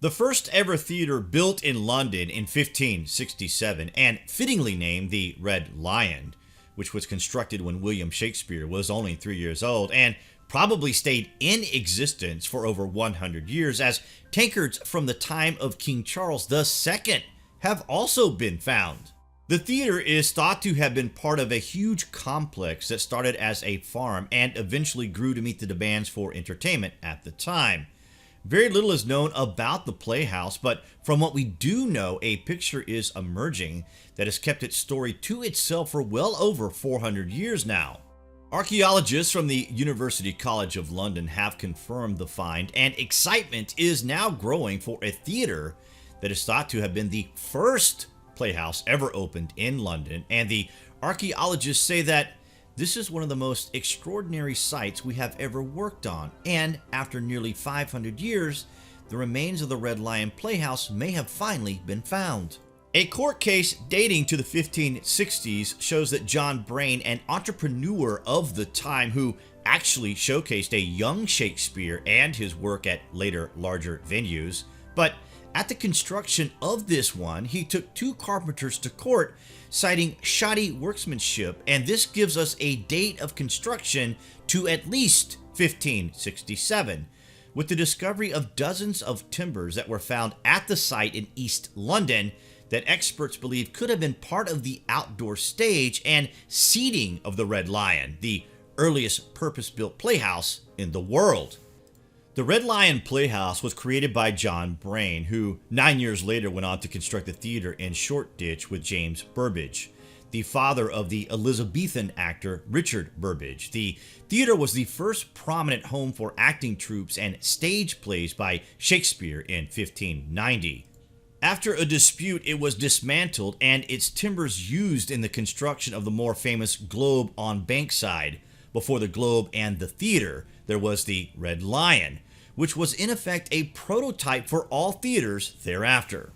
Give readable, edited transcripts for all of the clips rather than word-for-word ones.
The first ever theater built in London in 1567 and fittingly named the Red Lion, which was constructed when William Shakespeare was only 3 years old and probably stayed in existence for over 100 years, as tankards from the time of King Charles II have also been found. The theater is thought to have been part of a huge complex that started as a farm and eventually grew to meet the demands for entertainment at the time. Very little is known about the Playhouse, but from what we do know, a picture is emerging that has kept its story to itself for well over 400 years now. Archaeologists from the University College of London have confirmed the find, and excitement is now growing for a theater that is thought to have been the first playhouse ever opened in London, and the archaeologists say that this is one of the most extraordinary sites we have ever worked on, and after nearly 500 years, the remains of the Red Lion Playhouse may have finally been found. A court case dating to the 1560s shows that John Brain, an entrepreneur of the time who actually showcased a young Shakespeare and his work at later larger venues, but at the construction of this one, he took two carpenters to court, citing shoddy workmanship, and this gives us a date of construction to at least 1567, with the discovery of dozens of timbers that were found at the site in East London that experts believe could have been part of the outdoor stage and seating of the Red Lion, the earliest purpose-built playhouse in the world. The Red Lion Playhouse was created by John Brain, who 9 years later went on to construct the theater in Shoreditch with James Burbage, the father of the Elizabethan actor Richard Burbage. The theater was the first prominent home for acting troupes and stage plays by Shakespeare in 1590. After a dispute, it was dismantled and its timbers used in the construction of the more famous Globe on Bankside. Before the Globe and the theater, there was the Red Lion, which was in effect a prototype for all theaters thereafter.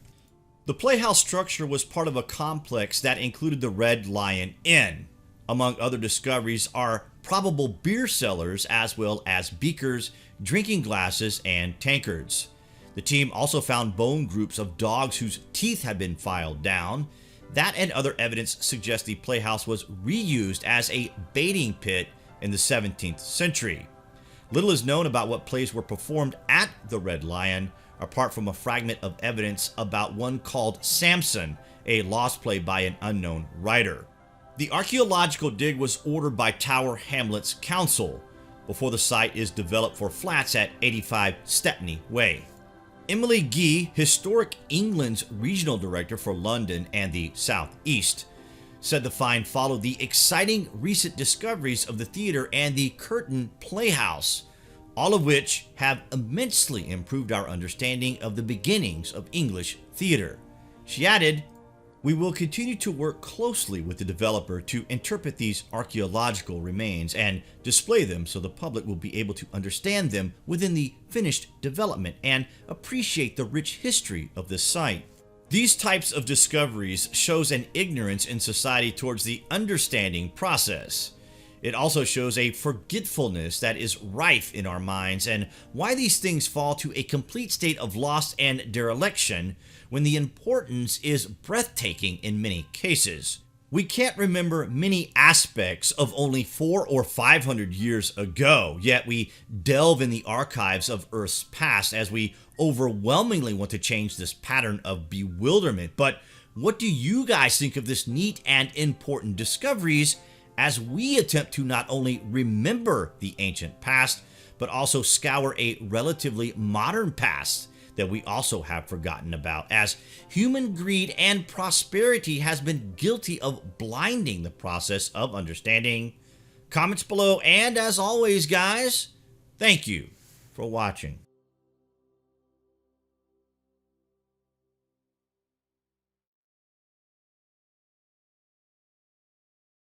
The playhouse structure was part of a complex that included the Red Lion Inn. Among other discoveries are probable beer cellars as well as beakers, drinking glasses, and tankards. The team also found bone groups of dogs whose teeth had been filed down. That and other evidence suggests the playhouse was reused as a baiting pit in the 17th century. Little is known about what plays were performed at the Red Lion, apart from a fragment of evidence about one called Samson, a lost play by an unknown writer. The archaeological dig was ordered by Tower Hamlets Council before the site is developed for flats at 85 Stepney Way. Emily Gee, Historic England's regional director for London and the South East, said the find followed the exciting recent discoveries of the theater and the Curtain Playhouse, all of which have immensely improved our understanding of the beginnings of English theater. She added, "We will continue to work closely with the developer to interpret these archaeological remains and display them so the public will be able to understand them within the finished development and appreciate the rich history of this site." These types of discoveries shows an ignorance in society towards the understanding process. It also shows a forgetfulness that is rife in our minds, and why these things fall to a complete state of loss and dereliction when the importance is breathtaking in many cases. We can't remember many aspects of only 400 or 500 years ago, yet we delve in the archives of Earth's past as we overwhelmingly want to change this pattern of bewilderment. But what do you guys think of this neat and important discoveries as we attempt to not only remember the ancient past, but also scour a relatively modern past that we also have forgotten about, as human greed and prosperity has been guilty of blinding the process of understanding? Comments below, and as always guys, thank you for watching.